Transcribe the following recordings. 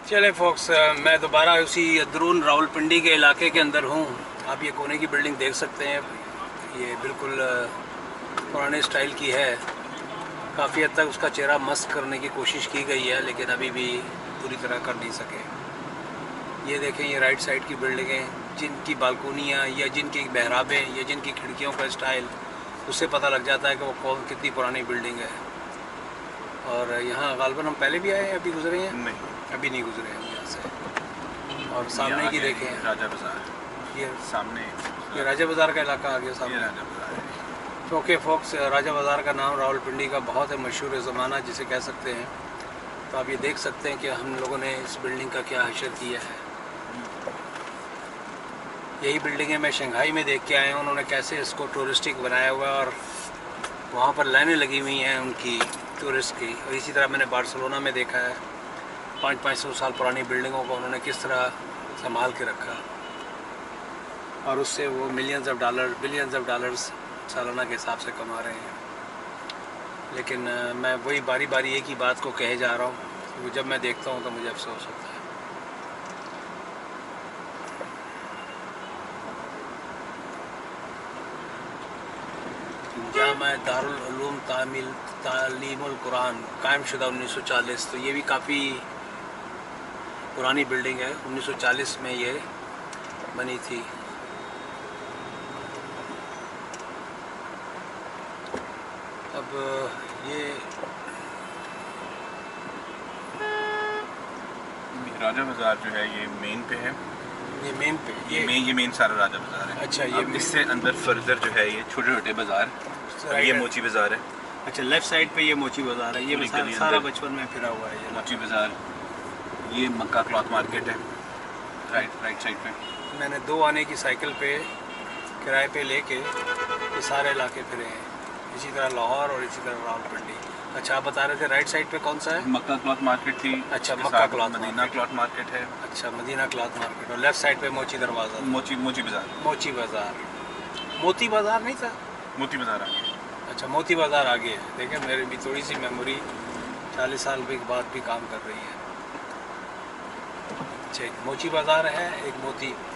चले फोक्स, मैं दोबारा उसी अंदरून रावलपिंडी के इलाके के अंदर हूँ। आप ये कोने की बिल्डिंग देख सकते हैं। ये बिल्कुल पुराने स्टाइल की है। काफ़ी हद तक उसका चेहरा मस्त करने की कोशिश की गई है, लेकिन अभी भी पूरी तरह कर नहीं सके। ये देखें, ये राइट साइड की बिल्डिंगें, जिनकी बालकोनियाँ या जिनकी बहराबें या जिनकी खिड़कियों का स्टाइल, उससे पता लग जाता है कि वो कितनी पुरानी बिल्डिंग है। और यहाँ गालबन हम पहले भी आए हैं, अभी गुजरे हैं? नहीं, अभी नहीं गुजरे हैं यहाँ से। और सामने की देखें, राजा बाजार। ये सामने ये राजा बाज़ार का इलाका आ गया ये सामने। राजा बाजार है। तो ओके फोक्स, राजा बाज़ार का नाम रावलपिंडी का बहुत है मशहूर ज़माना जिसे कह सकते हैं। तो आप ये देख सकते हैं कि हम लोगों ने इस बिल्डिंग का क्या हशर किया है। यही बिल्डिंगें मैं शंघाई में देख के आया हूँ, उन्होंने कैसे इसको टूरिस्टिक बनाया हुआ है और वहाँ पर लाइनें लगी हुई हैं उनकी टूरिस्ट की। और इसी तरह मैंने बार्सिलोना में देखा है 500 साल पुरानी बिल्डिंगों को उन्होंने किस तरह संभाल के रखा, और उससे वो मिलियंस ऑफ डॉलर्स सालाना के हिसाब से कमा रहे हैं। लेकिन मैं वही बारी बारी एक ही बात को कहे जा रहा हूँ, वो जब मैं देखता हूँ तो मुझे अफसोस होता है। जामा दारुल उलूम तालीमुल कुरान कायम शुदा 1940। तो ये भी काफ़ी पुरानी बिल्डिंग है, 1940 में ये बनी थी। अब ये राजा बाजार जो है ये मेन पे है। ये मेन पे ये मेन सारा राजा बाजार है। अच्छा, ये अब इससे अंदर फर्दर जो है ये छोटे छोटे बाजार, ये मोची बाजार है। अच्छा, लेफ्ट साइड पे ये मोची बाजार है। ये पूरी गली सारा अंदर बचपन में फिरा हुआ है ये मोची बाजार। ये मक्का क्लॉथ मार्केट है राइट साइड पे। मैंने 2 आने की साइकिल पे किराए पे लेके ये सारे इलाके फिरे हैं, इसी तरह लाहौर और इसी तरह रावलपिंडी। अच्छा, आप बता रहे थे राइट साइड पे कौन सा है? मक्का क्लॉथ मार्केट थी। अच्छा, मक्का क्लॉथ मदीना क्लॉथ मार्केट है। अच्छा, मदीना क्लॉथ मार्केट। और लेफ्ट साइड पे मोची दरवाज़ा, मोची बाजार। मोची बाज़ार। मोती बाज़ार नहीं था? मोती बाजार आ गया। अच्छा, मोती बाज़ार आगे है। देखें, मेरी भी थोड़ी सी मेमोरी 40 साल के बाद भी काम कर रही है। अच्छा, एक मोची बाज़ार है,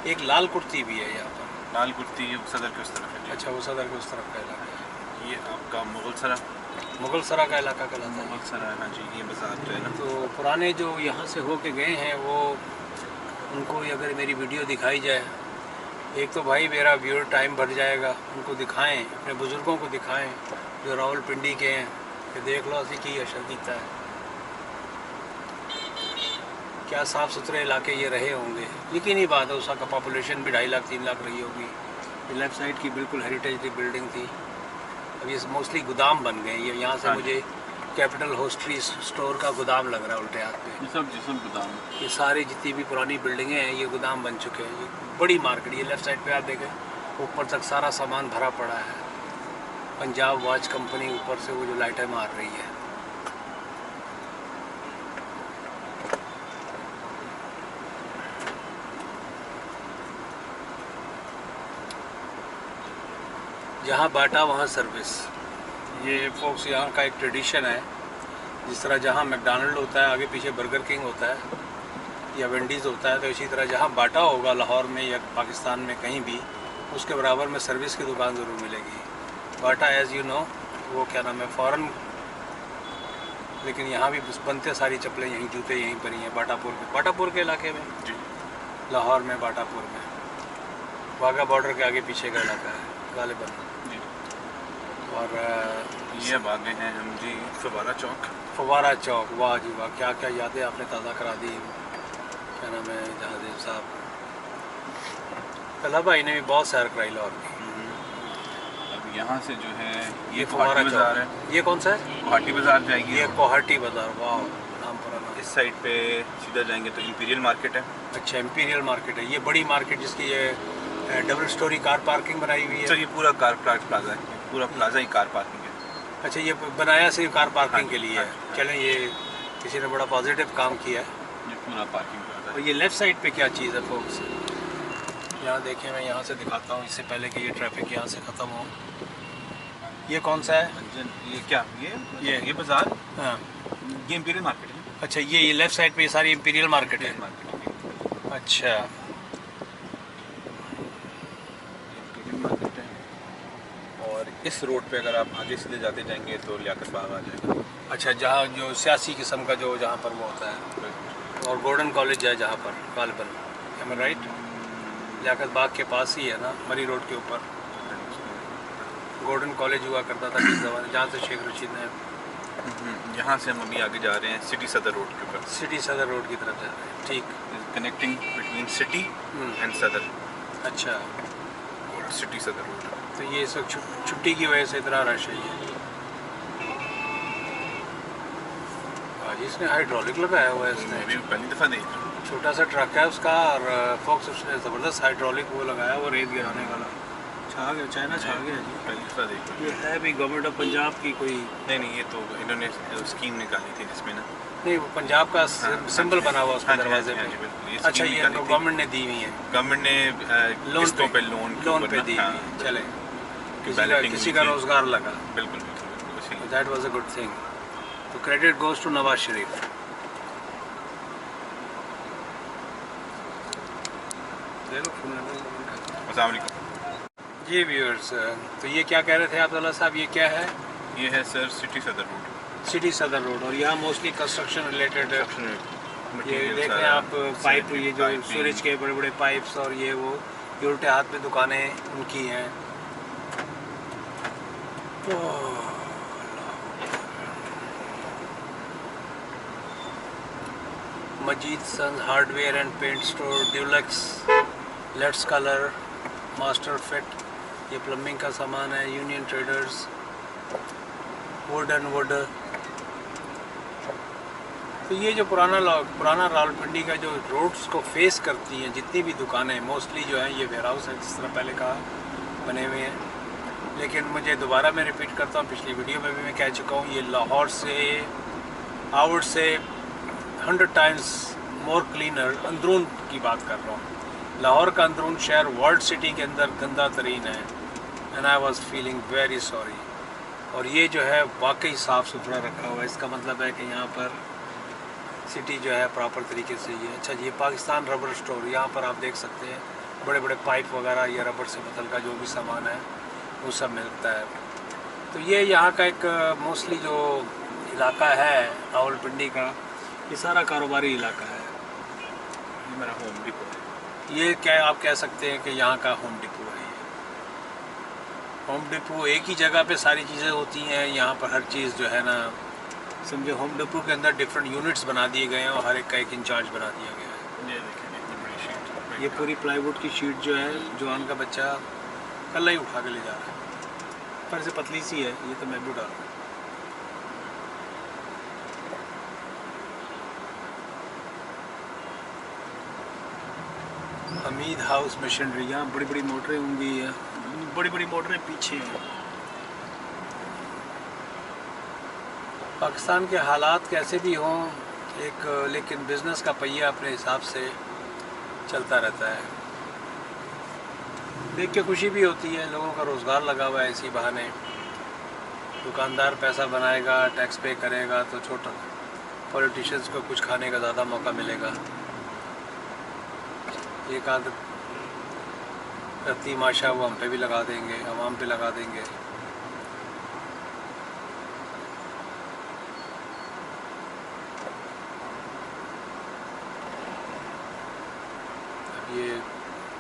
एक लाल कुर्ती भी है यहाँ पर। लाल कुर्ती सदर के उस तरफ है। अच्छा, वो सदर के उस तरफ का इलाका है। ये आपका मुगल सरा का इलाका कहलाता है। मुगल सरा है। हाँ जी, ये बाजार जो है ना, तो पुराने जो यहाँ से हो के गए हैं वो, उनको अगर मेरी वीडियो दिखाई जाए, एक तो भाई मेरा व्यूअर टाइम बढ़ जाएगा, उनको दिखाएं, अपने बुज़ुर्गों को दिखाएं जो रावलपिंडी के हैं कि देख लो असी की अशर कीता है। क्या साफ़ सुथरे इलाके ये रहे होंगे। यकीनी बात है उसका पॉपुलेशन भी 2.5 लाख 3 लाख रही होगी। ये लेफ़्ट साइड की बिल्कुल हेरिटेज की बिल्डिंग थी। अब ये मोस्टली गोदाम बन गए। ये यहाँ से मुझे कैपिटल होस्ट्री स्टोर का गोदाम लग रहा है उल्टे हाथ पे। ये सब गोदाम। ये सारी जितनी भी पुरानी बिल्डिंगें हैं ये गोदाम बन चुके हैं। ये बड़ी मार्केट, ये लेफ़्ट साइड पे आप देखें, ऊपर तक सारा सामान भरा पड़ा है। पंजाब वॉच कंपनी ऊपर से वो जो लाइटें मार रही है। जहाँ बाटा वहाँ सर्विस। ये फोक्स यहाँ का एक ट्रेडिशन है। जिस तरह जहाँ मैकडॉनल्ड होता है आगे पीछे बर्गर किंग होता है या वेंडीज़ होता है, तो इसी तरह जहाँ बाटा होगा लाहौर में या पाकिस्तान में कहीं भी, उसके बराबर में सर्विस की दुकान ज़रूर मिलेगी। बाटा एज़ यू नो वो क्या नाम है, फ़ॉरेन, लेकिन यहाँ भी बनते सारी चप्पलें यहीं, जूते यहीं पर ही हैं बाटापुर के इलाके में जी, लाहौर में बाटापुर में। वाघा बॉर्डर के आगे पीछे का इलाका है गालिबन। और ये अब आगे हैं हम जी फवारा चौक। वाह जी वाह, क्या क्या यादें आपने ताज़ा करा दी। क्या नाम है जहादेव साहब, कला भाई ने भी बहुत सैर कराई लाहौर की। अब यहाँ से जो है ये फवारा बाजार है। ये कौन सा है? कोहाटी बाजार जाएगी। ये कोहाटी बाजार, वाह नाम पुराना। इस साइड पे सीधा जाएंगे तो इंपीरियल मार्केट है। अच्छा, इंपीरियल मार्केट है। ये बड़ी मार्केट जिसकी ये डबल स्टोरी कार पार्किंग बनाई हुई है। तो ये पूरा कार प्लाजा है, पूरा प्लाजा ही कार पार्किंग है। अच्छा, ये बनाया सिर्फ कार पार्किंग के लिए है। हाँ। चलें, ये किसी ने बड़ा पॉजिटिव काम किया है। ये पूरा पार्किंग प्लाजा और ये लेफ़्ट साइड पे क्या चीज़ है फोक्स? यहाँ देखिए, मैं यहाँ से दिखाता हूँ इससे पहले कि ये ट्रैफिक यहाँ से ख़त्म हो। ये कौन सा है? है। ये क्या ये बाजार, हाँ, ये इंपीरियल मार्केट है। अच्छा, ये लेफ्ट साइड पे ये सारी इंपीरियल मार्केट है। मार्केट अच्छा, मार्केट है। और इस रोड पे अगर आप आगे सीधे जाते जाएंगे तो लियाकत बाग आ जाएगा। अच्छा, जहाँ जो सियासी किस्म का जो जहाँ पर वो होता है, और गोल्डन कॉलेज है जहाँ पर गालिबन, एम आई राइट? लियाकत बाग के पास ही है ना, मरी रोड के ऊपर गोल्डन कॉलेज हुआ करता था किस ज़माने, जहाँ से शेख रशीद ने। यहाँ से हम अभी आगे जा रहे हैं सिटी सदर रोड के ऊपर। सिटी सदर रोड की तरफ जा रहे हैं, ठीक। कनेक्टिंग बिटवीन सिटी एंड सदर। अच्छा, सिटी सदर रोड। तो ये सब छुट्टी की वजह से इतना रश है ये। आज इसने हाइड्रोलिक लगाया हुआ है इसने, अभी पहली दफ़ा देख रहा हूँ। छोटा सा ट्रक है उसका, और फोक्स उसने ज़बरदस्त हाइड्रोलिक वो लगाया वो रेत गिराने वाला। छा गया, चाइना छा गया जी। पहली दफ़ा देख रहा हूँ। ये है भी गवर्नमेंट ऑफ पंजाब की कोई? नहीं, ये तो इन्होंने स्कीम निकाली थी जिसमें ना। नहीं, वो पंजाब का सिंबल बना हुआ उसके दरवाजे हाँ पे। जी, बिल्कुल। ये अच्छा, स्कीम ये निकाली थी। गवर्नमेंट ने दी हुई है, गवर्नमेंट ने किस्तों पे लोन पे दी हुई है। चले, किसी का रोजगार लगा। बिल्कुल बिल्कुल इसीलिए। That was a good thing. तो credit goes to Nawaz Sharif. अस्सलाम वालेकुम। जी व्यूअर्स, तो ये क्या कह रहे थे आप अब्दुल्ला साहब, ये क्या है? ये है सर सिटी सदर रोड। सिटी सदर रोड, और यहाँ मोस्टली कंस्ट्रक्शन रिलेटेड ये मटेरियल देख रहे हैं आप, पाइप, ये जो सूरज के बड़े बड़े पाइप्स, और ये वो ये उल्टे हाथ में दुकानें उनकी हैं। Majeed son hardware and paint store, Dulux, let's colour, master fit, ये प्लम्बिंग का सामान है, union traders, wood and wood. तो ये जो पुराना रावलपिंडी का जो रोड्स को फेस करती हैं जितनी भी दुकानें, मोस्टली जो है ये वेयर हाउस है, जिस तरह पहले कहा बने हुए हैं। लेकिन मुझे दोबारा मैं रिपीट करता हूँ, पिछली वीडियो में भी मैं कह चुका हूँ, ये लाहौर से आउट से 100 टाइम्स मोर क्लीनर अंदरून की बात कर रहा हूँ। लाहौर का अंदरून शहर वर्ल्ड सिटी के अंदर गंदा तरीन है, and I was feeling very sorry. और ये जो है वाकई साफ़ सुथरा रखा हुआ है, इसका मतलब है कि यहाँ पर सिटी जो है प्रॉपर तरीके से ये। अच्छा, ये पाकिस्तान रबर स्टोर, यहाँ पर आप देख सकते हैं बड़े बड़े पाइप वगैरह, ये रबर से बदल का जो भी सामान है वो सब मिलता है। तो ये यहाँ का एक मोस्टली जो इलाका है रावलपिंडी का, ये सारा कारोबारी इलाका है। ये मेरा होम डिपो है। ये क्या आप कह सकते हैं कि यहाँ का होम डिपो है। होम डिपो एक ही जगह पे सारी चीज़ें होती हैं, यहाँ पर हर चीज़ जो है ना, समझे होम डिपो के अंदर डिफरेंट यूनिट्स बना दिए गए हैं और हर एक का एक इंचार्ज बना दिया गया है। ये देखें इतनी बड़ी शीट। ये पूरी प्लाईवुड की शीट जो है, जवान का बच्चा कल ही उठा के ले जा रहा है, पर से पतली सी है, ये तो मैं भी उठा रहा हूँ। हमीद हाउस मशीनरी, यहाँ बड़ी बड़ी मोटरें होंगी, बड़ी बड़ी मोटरें पीछे हैं। पाकिस्तान के हालात कैसे भी हों, लेकिन बिज़नेस का पहिया अपने हिसाब से चलता रहता है। देख के खुशी भी होती है, लोगों का रोज़गार लगा हुआ है इसी बहाने। दुकानदार पैसा बनाएगा, टैक्स पे करेगा, तो छोटा पॉलिटिशियंस को कुछ खाने का ज़्यादा मौका मिलेगा। एक आध रत्ती माशा वो हम पे भी लगा देंगे, आवाम पे लगा देंगे। अब ये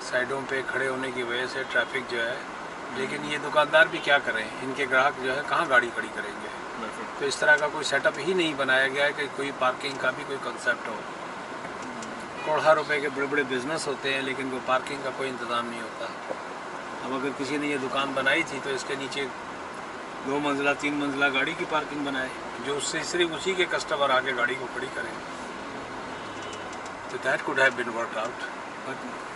साइडों पे खड़े होने की वजह से ट्रैफिक जो है, लेकिन ये दुकानदार भी क्या करें, इनके ग्राहक जो है कहाँ गाड़ी खड़ी करेंगे। तो इस तरह का कोई सेटअप ही नहीं बनाया गया है कि कोई पार्किंग का भी कोई कंसेप्ट हो। करोड़ों रुपए के बड़े बड़े बिजनेस होते हैं, लेकिन कोई पार्किंग का कोई इंतज़ाम नहीं होता। अब अगर किसी ने ये दुकान बनाई थी तो इसके नीचे 2 मंजिला 3 मंजिला गाड़ी की पार्किंग बनाए, जो उससे सिर्फ उसी के कस्टमर आके गाड़ी को खड़ी करें। तो that could have been work out, but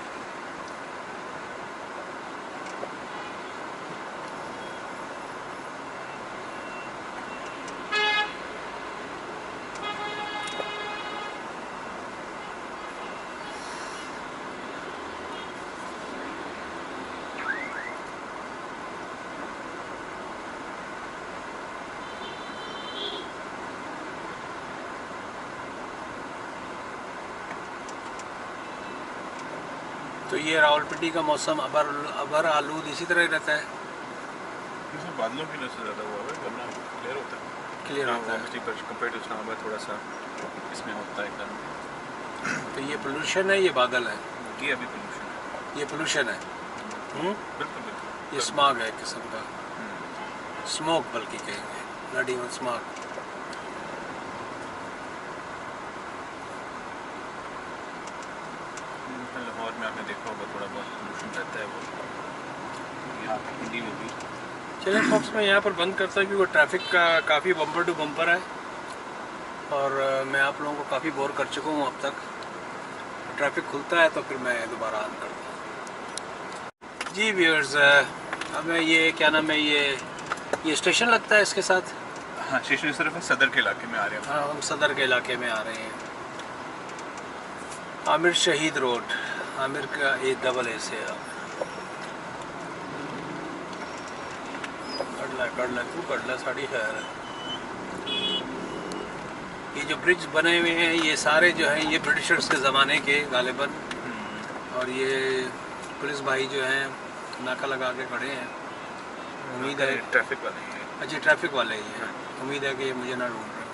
तो ये रावलपिंडी का मौसम अबर आलूद इसी तरह ही रहता है, इसमें बादलों की वजह से ज़्यादा हुआ है, वरना क्लियर होता है। क्लियर होता है। ऑब्वियसली पर कंपेयर टू इस्लामाबाद थोड़ा सा इसमें होता है एकदम। तो ये पोल्यूशन है, ये बादल है, ये अभी पोल्यूशन है। ये पोल्यूशन है। बिल्कुल बिल्कुल। ये स्मॉग है एक किस्म का, स्मोक बल्कि कहेंगे, नॉट इवन स्मॉग। लाहौर में आपने देखा होगा थोड़ा बहुत पोल्यूशन रहता है वो, यहाँ हिंदी में भी। चलिए फॉक्स मैं यहाँ पर बंद करता हूँ क्योंकि ट्रैफिक का काफ़ी बम्पर टू बम्पर है और मैं आप लोगों को काफ़ी बोर कर चुका हूँ अब तक। ट्रैफिक खुलता है तो फिर मैं दोबारा ऑन करता हूँ। जी व्यूअर्स, अब मैं ये क्या नाम है, ये स्टेशन लगता है इसके साथ। हाँ, स्टेशन इस तरफ है, सदर के इलाके में आ रहे हैं। हाँ, हम सदर के इलाके में आ रहे हैं। आमिर शहीद रोड, आमिर का AA से कर ला साड़ी खैर है। ये जो ब्रिज बने हुए हैं ये सारे जो हैं ये ब्रिटिशर्स के ज़माने के गालिबन, और ये पुलिस भाई जो हैं नाका लगा के खड़े हैं। उम्मीद है ट्रैफिक वाले हैं। अच्छा, ट्रैफिक वाले ही हैं। उम्मीद है कि ये मुझे ना ढूंढ रहे।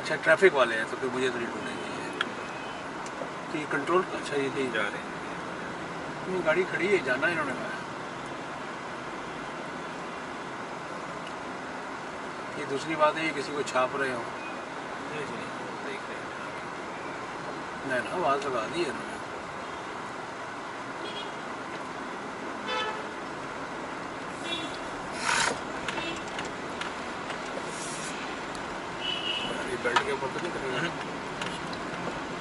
अच्छा, ट्रैफिक वाले हैं तो फिर मुझे तो नहीं ढूंढेंगे ये। तो ये कंट्रोल, अच्छा ये नहीं जा रहे हैं। गाड़ी खड़ी है, जाना है इन्होंने कहा। ये दूसरी बात है, ये किसी को छाप रहे हो। देख रहे हैं। नहीं ना, आवाज़ लगा दी है इन्होंने। ये बेल्ट के ऊपर तो नहीं करेगा।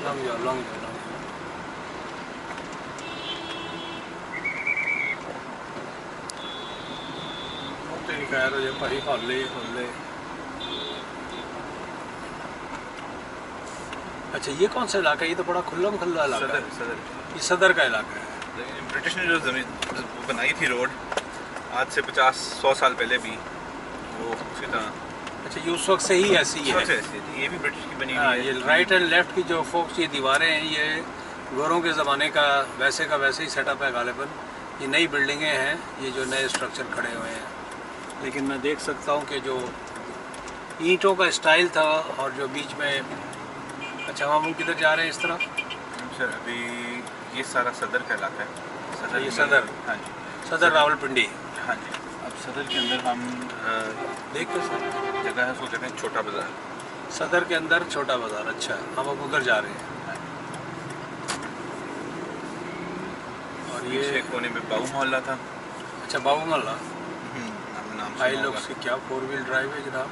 लॉन्ग जाओ, लॉन्ग जाओ, लॉन्ग जाओ। तेरी खैर हो जाए भाई, खोल ले। अच्छा, ये कौन सा इलाका है? ये तो बड़ा खुला इलाका है। सदर। ये सदर का इलाका है। ब्रिटिश ने जो जमीन बनाई थी रोड आज से 50-100 साल पहले भी वो उसी तरह। अच्छा, ये उस वक्त से ही ऐसी है। ये भी ब्रिटिश की बनी हाँ, हुई है। ये राइट एंड लेफ्ट की जो फोक्स ये दीवारें हैं ये गोरों के ज़माने का वैसे ही सेटअप है गालिबन। ये नई बिल्डिंगें हैं, ये जो नए स्ट्रक्चर खड़े हुए हैं। लेकिन मैं देख सकता हूँ कि जो ईंटों का स्टाइल था और जो बीच में। अच्छा, हम किधर जा रहे हैं इस तरह? सर अभी ये सारा सदर का इलाका है। ये सदर। हाँ जी, सदर रावलपिंडी। हाँ जी। अब सदर के अंदर हम देखते सर, जगह है उसको कहते हैं छोटा बाज़ार। सदर के अंदर छोटा बाज़ार। अच्छा, हम अब उधर जा रहे हैं। और ये कोने में बाबू मोहल्ला था। अच्छा, बाबू मोहल्ला। नाम आई लोग से क्या 4 व्हील ड्राइव है जनाब?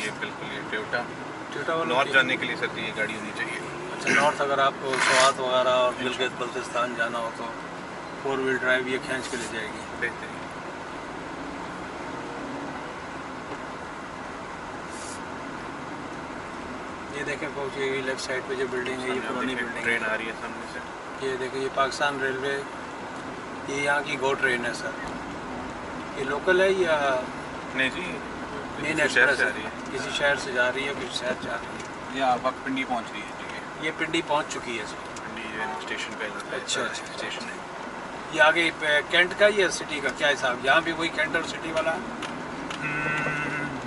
ये बिल्कुल ये टोयोटा वाला नॉर्थ जाने के लिए सर ये गाड़ी होनी चाहिए। अच्छा, नॉर्थ अगर आपको स्वात वगैरह और गिलगित बल्तिस्तान जाना हो तो 4 व्हील ड्राइव ये खींच के ले जाएगी। बेहतरीन। ये देखें पहुँचे, ये लेफ्ट साइड पे जो बिल्डिंग है ये पुरानी बिल्डिंग। ट्रेन आ रही है सामने से। ये देखिए, ये पाकिस्तान रेलवे, ये यहाँ की गो ट्रेन है सर। ये लोकल है या नहीं जी, मेन शहर एक्सप्रेस से आ है? रही है। किसी शहर से जा रही है, किसी शहर जा रही है। ये आप वक्त पिंडी पहुँच रही है जी। ये पिंडी पहुँच चुकी है सर। पिंडी स्टेशन पे इलाका है। अच्छा, स्टेशन है। ये आगे कैंट का या सिटी का क्या हिसाब? यहाँ भी वही कैंट और सिटी वाला?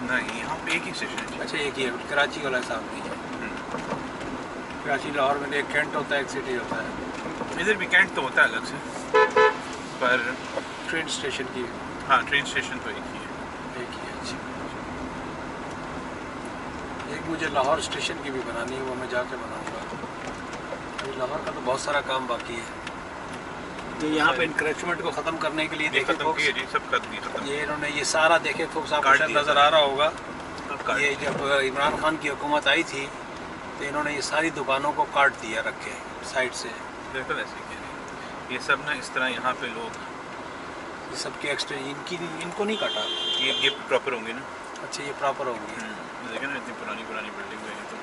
नहीं, यहाँ पे एक ही स्टेशन है। अच्छा, एक ही है, कराची वाला हिसाब नहीं है। कराची लाहौर में एक कैंट होता है, एक सिटी होता है। इधर भी कैंट तो होता है अलग से, पर ट्रेन स्टेशन की। हाँ, ट्रेन स्टेशन तो एक ही है। एक ही है। अच्छा, एक मुझे लाहौर स्टेशन की भी बनानी है, वो मैं जाके बनाऊंगा। अभी लाहौर का तो बहुत सारा काम बाकी है। जो यहाँ पे इंक्रेचमेंट को ख़त्म करने के लिए देखे खत्म किए जी, सब खत्म किए। ये इन्होंने ये सारा देखे फोक्स, आपको शायद नज़र आ रहा होगा। ये जब इमरान खान की हुकूमत आई थी तो इन्होंने ये सारी दुकानों को काट दिया, रखे साइड से। बिल्कुल ऐसे कह रहे हैं। ये सब ना इस तरह यहाँ पे लोग ये सबके एक्स्ट्रा इनको नहीं काटा। ये प्रॉपर होंगे ना। अच्छा, ये प्रॉपर होंगी। देखें ना, इतनी पुरानी बिल्डिंग है तो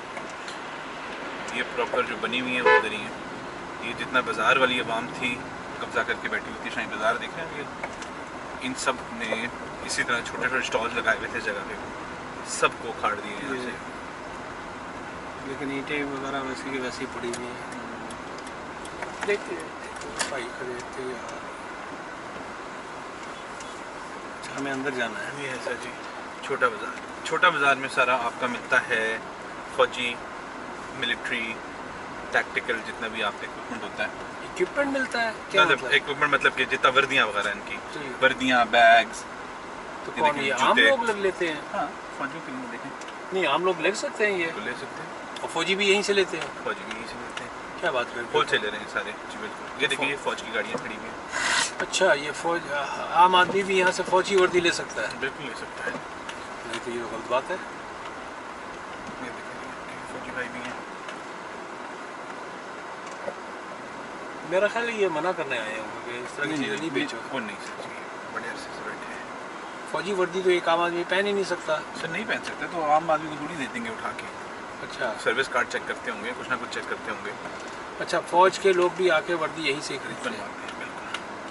ये प्रॉपर जो बनी हुई है वो उधर ही है। ये जितना बाज़ार वाली आवाम थी कब्जा करके बैठी हुई थी, शाही बाज़ार देखें ये, इन सब ने इसी तरह छोटे छोटे स्टॉल्स लगाए हुए थे जगह पे, सबको उखाड़ दिए यहाँ से। लेकिन ईंटें वगैरह वैसी की वैसी पड़ी हुई हैं। देखते हैं। भाई खड़े थे यार। अच्छा, हमें अंदर जाना है। ये है सर जी छोटा बाज़ार। छोटा बाज़ार में सारा आपका मिलता है फौजी, मिलिट्री, टैक्टिकल, जितना भी आपका इक्विपमेंट होता है। इक्विपमेंट मिलता है क्या मतलब? इक्विपमेंट मतलब कि जितना वर्दियाँ वगैरह इनकी, जी। वर्दियाँ, बैग्स। तो कौन ये आम लोग लग लेते हैं? हाँ, फौजियों के लिए देखें नहीं, आम लोग ले सकते हैं ये, तो ले सकते हैं। और फौजी भी यहीं से लेते हैं? फौजी भी यहीं से लेते हैं। क्या बात कर रहे होल हैं? से ले रहे हैं सारे जी, बिल्कुल। ये देखिए, ये फौज की गाड़ियाँ खड़ी हुई हैं। अच्छा, ये फौज, आम आदमी भी यहाँ से फौजी वर्दी ले सकता है? बिल्कुल ले सकता है। नहीं तो ये तो गलत बात है। ये देखिए, फौजी भाई भी हैं। मेरा ख्याल है ये मना करने आए होंगे कि इस तरह की चीज़ें नहीं बेचो। वो नहीं सर जी, बड़े अरसे से बैठे हैं। फौजी वर्दी तो एक आम आदमी पहन ही नहीं सकता। सर नहीं पहन सकते तो आम आदमी को थोड़ी दे देंगे उठा के। अच्छा सर्विस कार्ड चेक करते होंगे, कुछ ना कुछ चेक करते होंगे, अच्छा, फौज के लोग भी आके वर्दी यहीं से ही खरीदते हैं? बनवाते हैं। बिल्कुल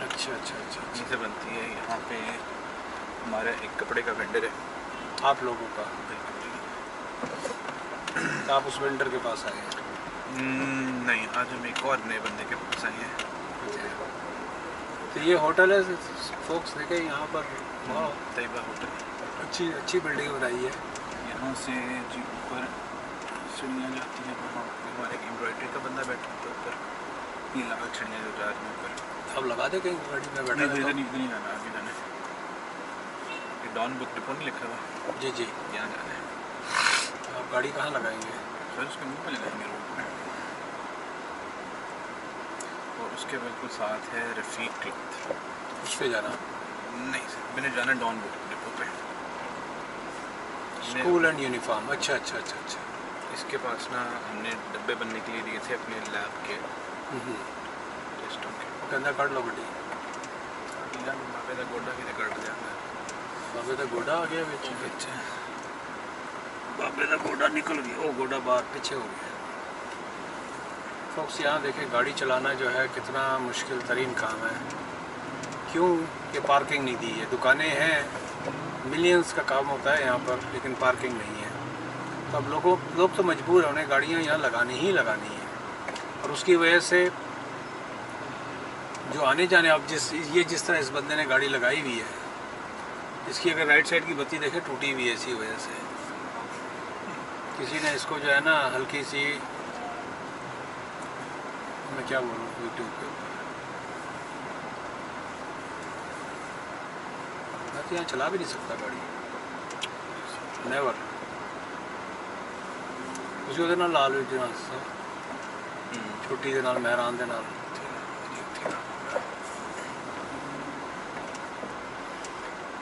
अच्छा अच्छा अच्छा अच्छा। यहीं से बनती है। यहाँ पे हमारा एक कपड़े का वेंडर है। आप लोगों का? बिल्कुल जी। तो आप उस वेंडर के पास आए हैं? नहीं, आज हम एक और नए बंदे के पास आए हैं। तो ये होटल है फोक्स, देखे यहाँ पर बहुत तैयबा होटल। अच्छी अच्छी बिल्डिंग बनाई है। यहाँ से जी ऊपर सीढ़ियाँ जाती हैं, वहाँ पे हमारे एम्ब्रॉयडरी का बंदा बैठा होता है ऊपर। ये लगा सीढ़ियाँ जो जा रही हैं ऊपर। अब लगा दे कहीं गाड़ी में बैठा नहीं, रहता इधर नहीं जाना, आगे जाना है। ये डॉन बुक डिपो नहीं लिखा हुआ? हूँ। जी जी। यहाँ जाना है। आप गाड़ी कहाँ लगाएंगे? सर उसके मुँह पे लगाएंगे रोड पे। और उसके बिल्कुल साथ है रफ़ीक क्लॉथ। उस पर जाना? नहीं सर, मैंने जाना डॉन बुक डिपो पे। स्कूल एंड यूनिफॉर्म, अच्छा अच्छा अच्छा अच्छा। इसके पास ना हमने डब्बे बनने के लिए दिए थे अपने लैब के टेस्टों के। वो कहना काट लो बड़ी बाबे का गोडा भी कट जाता है। बाबे का गोडा आ गया बीच में। बाबे का गोडा निकल गया, वो गोडा बाहर पीछे हो गया। फोक्स, यहाँ देखें गाड़ी चलाना जो है कितना मुश्किल तरीन काम है। क्यों कि पार्किंग नहीं दी है। दुकानें हैं, मिलियंस का काम होता है यहाँ पर, लेकिन पार्किंग नहीं है। तो अब लोग तो मजबूर हैं, उन्हें गाड़ियाँ यहाँ लगानी ही लगानी है। और उसकी वजह से जो आने जाने, अब जिस तरह इस बंदे ने गाड़ी लगाई हुई है, इसकी अगर राइट साइड की बत्ती देखें टूटी हुई है इसी वजह से। किसी ने इसको जो है ना हल्की सी, मैं क्या बोलूँ, यूट्यूब के ऊपर मैं तो यहाँ चला भी नहीं सकता गाड़ी, नेवर। उसी वजह नाल लाल हुई ना छोटी के नाल मेहरान के नाल।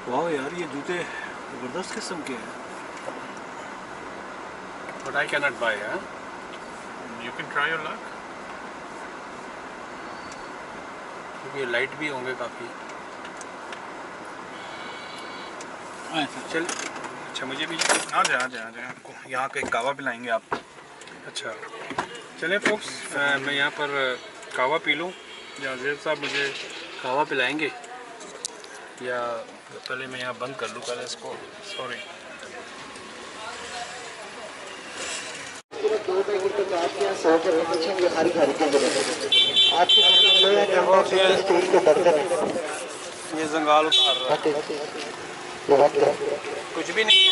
वाह यार, ये जूते ज़बरदस्त किस्म के हैं। But I can not buy. You can try your luck. क्योंकि ये लाइट भी होंगे काफ़ी। चल, अच्छा मुझे भी आ जाए आपको यहाँ का एक कावा पिलाएंगे आप। अच्छा चलें फोक्स, मैं यहाँ पर कावा पी लूँ या ज़ेब साहब मुझे कावा पिलाएंगे, या पहले मैं यहाँ बंद कर लूँ पहले इसको। सॉरी। ये जंगाल उतार रहा है, कुछ भी नहीं है।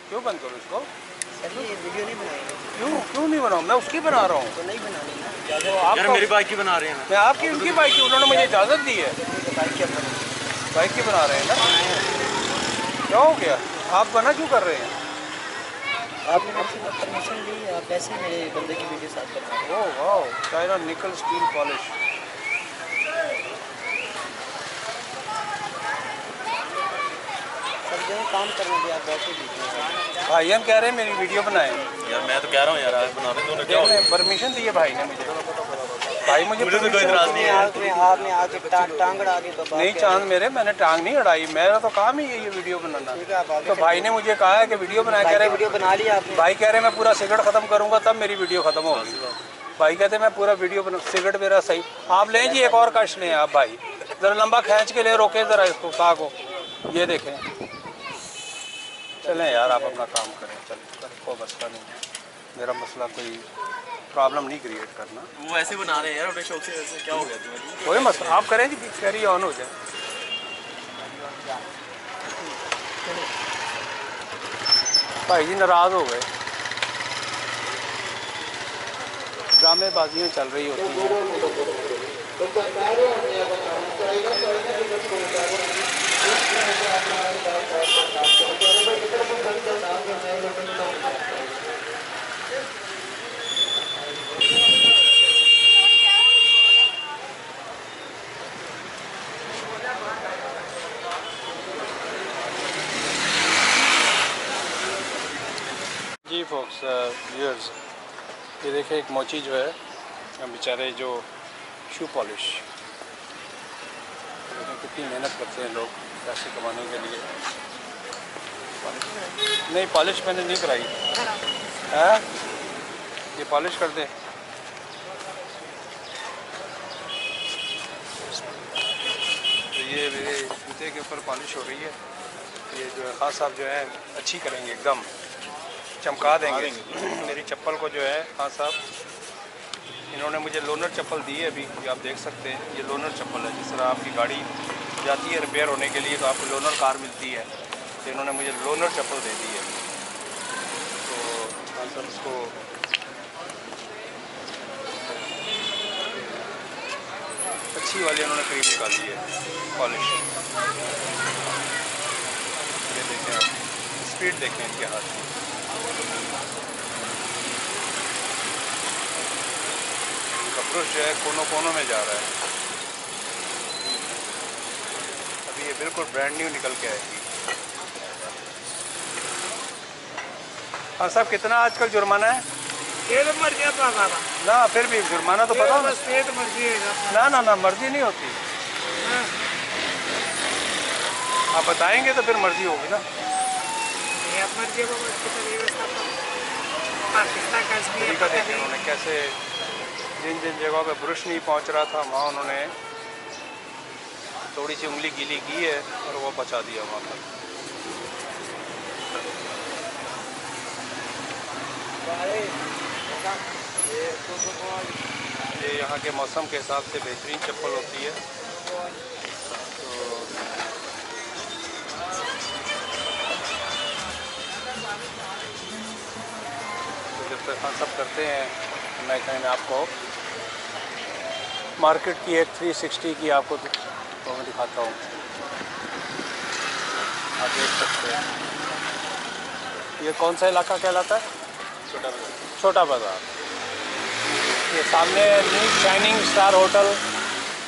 क्यों बंद करूँ इसको? ये वीडियो नहीं बनाएंगे। क्यों नहीं बनाऊँ? मैं उसकी बना रहा हूँ। तो नहीं बनानी ना, यार मेरी बाइक की बना रहे हैं। मैं आपकी उनकी बाइक की, उन्होंने मुझे इजाज़त दी है। बाइक की बना रहे हैं ना? क्या हो गया? आप बना क्यों कर रहे हैं? आपने मेरे से परमिशन ली, आप ऐसे मेरे बंदे की वीडियो साथ बना रहे ओह वाह, चाइना निकल स्टील पॉलिश। सब जगह काम करने के आप बैठे दीजिए। भाईजान कह रहे हैं मेरी वीडियो बनाएं। यार मैं तो कह रहा हूँ यार आज बना रहे दोनों, क्या हो गया? परमिशन दी है भाई ने मुझे। भाई मुझे तो कोई इतराज नहीं है। आपने आके टांग अड़ा दी तो नहीं चांद मेरे, मैंने टांग नहीं अड़ाई, मेरा तो काम ही है ये वीडियो बनाना। ठीक है, आप आगे तो भाई ने मुझे कहा है कि वीडियो बनाया, कह रहे वीडियो बना लिया आपने। भाई कह रहे मैं पूरा सिगरेट खत्म करूंगा तब मेरी वीडियो खत्म होगी। भाई कहते मैं पूरा वीडियो बना, सिगरेट मेरा सही। आप लें जी, एक और कश लें आप भाई, ज़रा लंबा खींच के ले, रोके ज़रा इसको सा को। ये देखें, चलें यार आप अपना काम करें, चलें, कोई बस का नहीं। मेरा मसला कोई प्रॉब्लम नहीं क्रिएट करना। वो ऐसे बना रहे हैं यार अपने शौक से, वैसे क्या हो गया तुम्हें? कोई मसला आप करें जी, कैरी ऑन हो जाए। भाई जी नाराज़ हो गए, ड्रामेबाजियाँ चल रही होती हैं। जी फोक्स व्यूअर्स, ये देखें एक मोची जो है बेचारे जो शू पॉलिश, कितनी मेहनत करते हैं लोग पैसे कमाने के लिए। नहीं पॉलिश मैंने नहीं कराई है, ये पॉलिश कर दे। तो ये मेरे जूते के ऊपर पॉलिश हो रही है। ये जो है खास साहब जो है अच्छी करेंगे, एकदम चमका देंगे मेरी चप्पल को जो है। हाँ साहब, इन्होंने मुझे लोनर चप्पल दी है अभी, ये आप देख सकते हैं। ये लोनर चप्पल है, जिस तरह आपकी गाड़ी जाती है रिपेयर होने के लिए तो आपको लोनर कार मिलती है, तो इन्होंने मुझे लोनर चप्पल दे दी है। तो हाँ साहब, इसको अच्छी वाली उन्होंने क्रीम निकाली है पॉलिश। ये देखें आप, स्पीड देखें इनके हाथ में। ब्रश जो है कोनों कोनों में जा रहा है। अभी ये बिल्कुल ब्रांड न्यू निकल के आएगी। हाँ साहब, कितना आजकल जुर्माना है? ना फिर भी जुर्माना तो पता ना। ना मर्जी नहीं होती। आप बताएंगे तो फिर मर्जी होगी ना। तरीका देखिए उन्होंने कैसे, जिन जिन जगहों पे ब्रश नहीं पहुंच रहा था वहाँ उन्होंने थोड़ी सी उंगली गीली की है और वो बचा दिया वहाँ पर। ये यहाँ के मौसम के हिसाब से बेहतरीन चप्पल होती है। तो जब तक हम सब करते हैं मैं कहीं आपको मार्केट की एक 360 की आपको तो मैं दिखाता हूँ, आप देख सकते हैं। ये कौन सा इलाका कहलाता है? छोटा बाज़ार। ये सामने न्यू शाइनिंग स्टार होटल,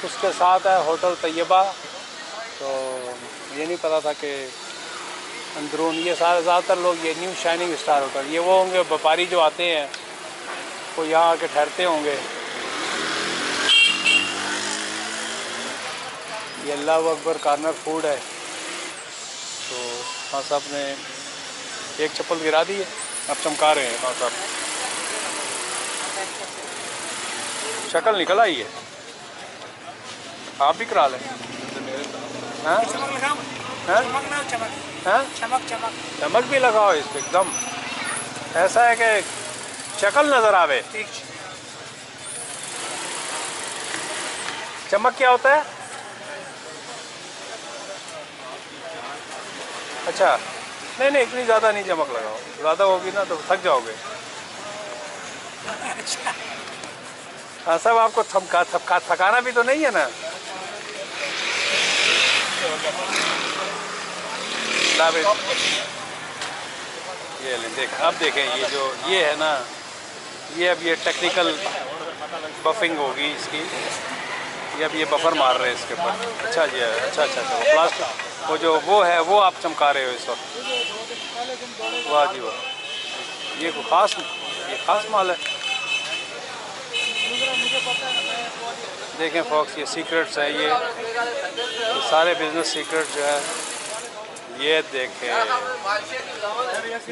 उसके साथ है होटल तैयबा। तो ये नहीं पता था कि अंदरून ये सारे ज़्यादातर लोग ये न्यू शाइनिंग स्टार होटल, ये वो होंगे व्यापारी जो आते हैं वो यहाँ आके ठहरते होंगे। ये अल्लाह अकबर कॉर्नर फूड है। तो हाँ साहब ने एक चप्पल गिरा दी है, अब चमका रहे हैं। हाँ साहब, शक्ल निकल आई है, आप भी करा लें। हाँ चमक भी लगाओ इस पर, एकदम ऐसा है कि शक्ल नजर आवे। चमक क्या होता है? अच्छा नहीं इतनी ज़्यादा नहीं चमक लगाओ, ज़्यादा होगी ना तो थक जाओगे। हाँ सब आपको थकाना भी तो नहीं है ना। ये लें, देख अब देखें ये जो ये है ना, ये अब ये टेक्निकल बफिंग होगी इसकी। ये अब ये बफर मार रहे हैं इसके ऊपर। अच्छा जी, अच्छा वो प्लास्टिक वो है वो आप चमका रहे हो इस वक्त। वाह जी वाह, ये खास माल है। देखें फॉक्स, ये सीक्रेट्स हैं, ये सारे बिजनेस सीक्रेट जो है ये देखें।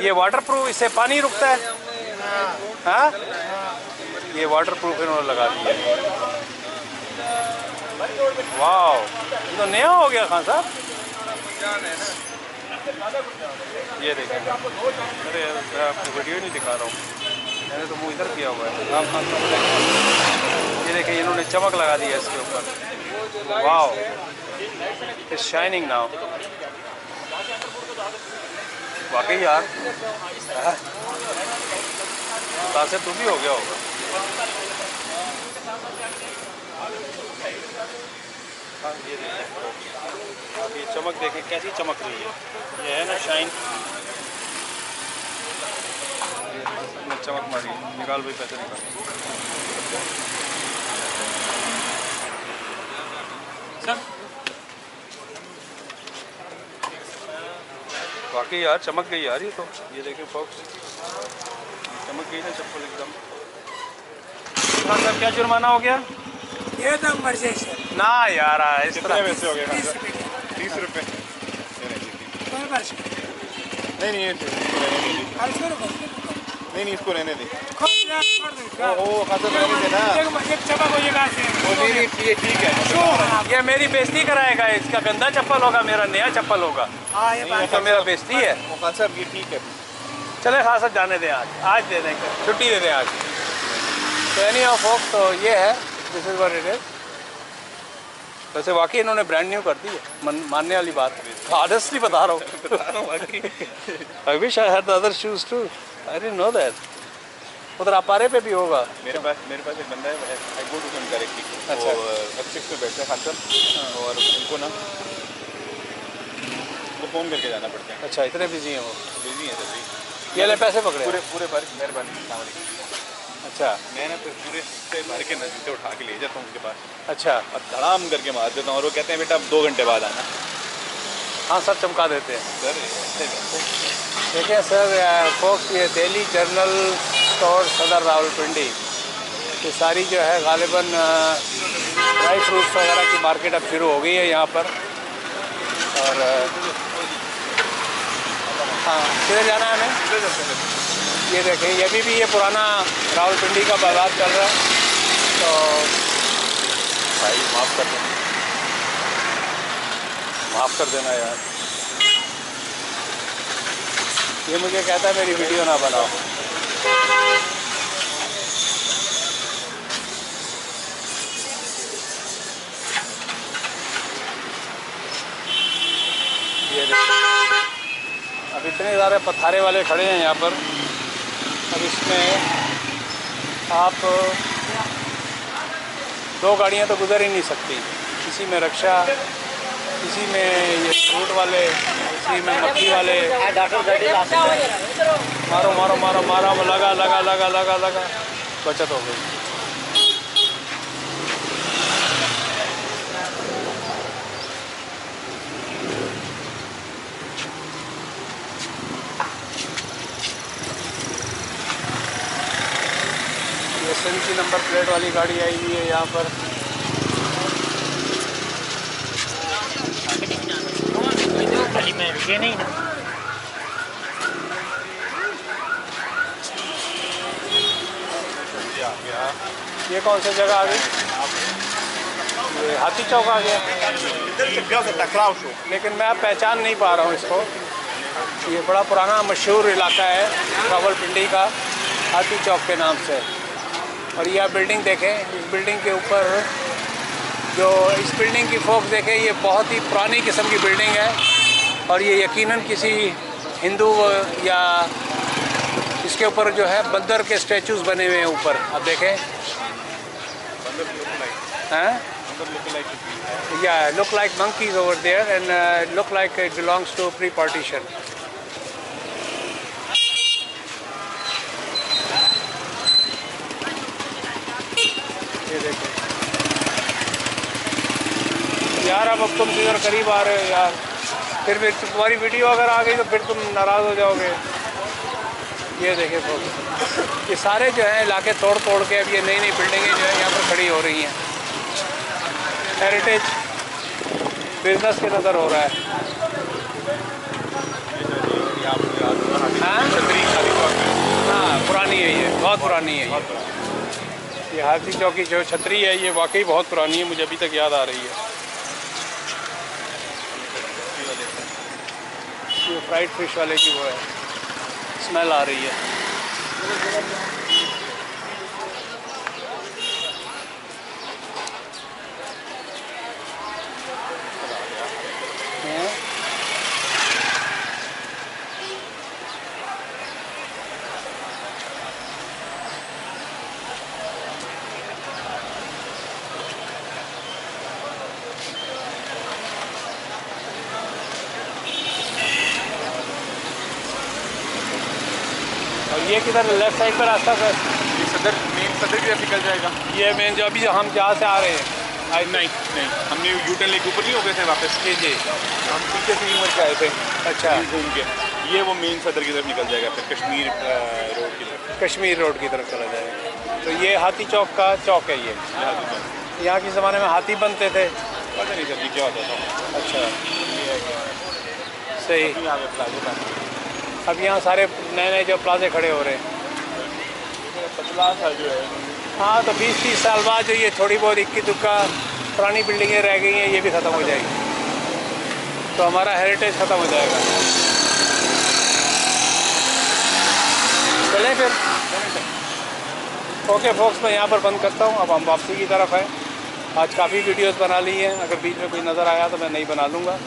ये वाटरप्रूफ, इससे पानी रुकता है। हाँ ये वाटरप्रूफ इन्होंने लगा दिया। वाह, ये तो नया हो गया खान साहब। ये देखें, अरे मैं आपको वीडियो नहीं दिखा रहा हूँ। मैंने तो मुँह इधर किया हुआ है। ये देखिए इन्होंने चमक लगा दी है इसके ऊपर। Wow, it's shining now. वाकई यार, तासे तू भी हो गया होगा। हाँ, ये देखिए, अब ये चमक देखें कैसी चमक रही है। ये है ना शाइन, चमक मारी। निकाल भाई, पैसे निकाल। सर वाकई यार चमक गई यार। ये तो ये देखिए फॉक्स, चमक गई ना चप्पल एकदम। हाँ सर, क्या जुर्माना हो गया? ये तो मर्जी है ना यार, इस तरह वैसे हो गया 30 रुपये। कोई बात नहीं नहीं, नहीं इसको रहने दी। ओ खासा रहने देना। एक चपा को ये कहाँ से? नहीं ये ठीक है। ये मेरी बेइज्जती कराएगा। इसका गंदा चप्पल होगा, मेरा नया चप्पल होगा। हाँ ये बात तो मेरा बेइज्जती है। खान साहब ये ठीक है। चले खान साहब जाने दें, आज दे दें, छुट्टी दे दें आज। तो एनी ऑफ फोक, तो ये है, this is what it is. वैसे वाकई इन्होंने ब्रांड न्यू कर दी है, मानने वाली बात है। ऑनेस्टली बता रहा हूँ। I wish I had the other shoes too, I didn't know that. उधर अपारे पे भी होगा। मेरे पास एक बंदा है, आई गो टू हिम डायरेक्टली। अच्छा। F6 पे बैठते हैं खान साहब, और उनको ना वो फ़ोन करके जाना पड़ता है। अच्छा, इतने बिजी हैं वो। बिजी है सर। ये ले पैसे पकड़े। पूरे भर मेहरबानी। अच्छा मैं ना पूरे से भर के नजदीक उठा के ले जाता हूँ उनके पास, अच्छा। और धड़ाम करके मार देता हूँ, और वो कहते हैं बेटा अब 2 घंटे बाद आना। हाँ सर, चमका देते हैं। सर ऐसे वैसे देखिए सर फोक्स, ये दिल्ली जर्नल स्टोर सदर रावलपिंडी, ये सारी जो है गालिबन ड्राई फ्रूट्स वगैरह की मार्केट अब शुरू हो गई है यहाँ पर। और हाँ, किधर जाना है हमें? ये देखें, ये भी ये पुराना रावलपिंडी का बाजार चल रहा है। तो भाई माफ़ कर देना यार। ये मुझे कहता है मेरी वीडियो ना बनाओ। ये अब इतने ज़्यादा पथारे वाले खड़े हैं यहाँ पर। अब इसमें आप 2 गाड़ियाँ तो गुजर ही नहीं सकती। किसी में रक्षा, किसी में ये फ्रूट वाले, किसी में मक्खी वाले। मारो मारो मारो मारो, लगा लगा लगा लगा लगा, बचत हो गई। ये SMC नंबर प्लेट वाली गाड़ी आई हुई है यहाँ पर। ये नहीं ना। ये कौन सी जगह आ गई? ये हाथी चौक आ गया। लेकिन मैं पहचान नहीं पा रहा हूँ इसको। ये बड़ा पुराना मशहूर इलाका है रावलपिंडी का, हाथी चौक के नाम से। और यह बिल्डिंग देखें, इस बिल्डिंग के ऊपर जो इस बिल्डिंग की फोक देखें, ये बहुत ही पुरानी किस्म की बिल्डिंग है। और ये यकीनन किसी हिंदू या इसके ऊपर जो है बंदर के स्टैचूज बने हुए हैं ऊपर। अब देखें, हैं? Yeah, look like monkeys over there and look like it belongs to pre-partition. ये देखो यार, अब तुम इधर करीब आ रहे हो यार, फिर भी तुम्हारी वीडियो अगर आ गई तो फिर तुम नाराज़ हो जाओगे। ये देखे फोटो, ये सारे जो है इलाके तोड़ तोड़ के अब ये नई नई बिल्डिंगें जो है यहाँ पर खड़ी हो रही हैं। हेरिटेज बिजनेस के नज़र हो रहा है। हाँ, पुरानी है ये, बहुत पुरानी है ये हाथी चौक की जो छतरी है ये वाकई बहुत पुरानी है, मुझे अभी तक याद आ रही है। ये फ्राइड फिश वाले की वो है, स्मेल आ रही है। किधर लेफ्ट साइड पर रास्ता सर? ये सदर मेन सदर की तरफ निकल जाएगा। ये मेन जो अभी हम जहाँ से आ रहे हैं नहीं नहीं, हमने यूटर्न लेके ऊपर नहीं हो गए थे वापस। जी जी, हम पीछे से यूँ के आए थे अच्छा, घूम के। ये वो मेन सदर की तरफ निकल जाएगा, फिर कश्मीर रोड की तरफ। कश्मीर रोड की तरफ चला जाएगा। तो ये हाथी चौक का चौक है ये। यहाँ के ज़माने में हाथी बनते थे। पता नहीं सर जी क्या होता था। अच्छा, ये है क्या सही। यहाँ पे प्लाजो का अब यहाँ सारे नए नए जो प्लाजे खड़े हो रहे हैं। पतला सा जो है, हाँ, तो 20-30 साल बाद जो ये थोड़ी बहुत इक्की दुक्का पुरानी बिल्डिंगें रह गई हैं, ये भी ख़त्म हो जाएगी। तो हमारा हेरिटेज ख़त्म हो जाएगा। चलें फिर। ओके फोक्स, मैं यहाँ पर बंद करता हूँ। अब हम वापसी की तरफ हैं। आज काफ़ी वीडियोस बना ली हैं, अगर बीच में कोई नज़र आया तो मैं नहीं बना लूँगा।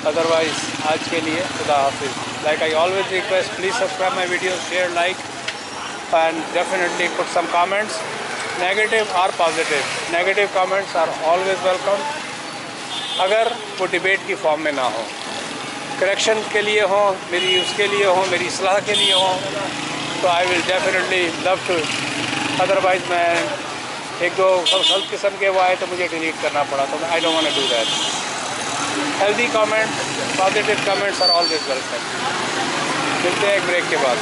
अदरवाइज़ आज के लिए खुदा हाफिज़। Like I always request, please subscribe my video, share, like and definitely put some comments, negative or positive. Negative comments are always welcome, अगर वो डिबेट की फॉर्म में ना हो, करेक्शन के लिए हो, मेरी उसके लिए हो, मेरी इस्लाह के लिए हो, तो I will definitely love to. Otherwise मैं एक दो गलत किस्म के वो आए तो मुझे डिलीट करना पड़ा, तो I don't want to do that. Healthy comment, positive comments are always welcome. मिलते हैं एक ब्रेक के बाद।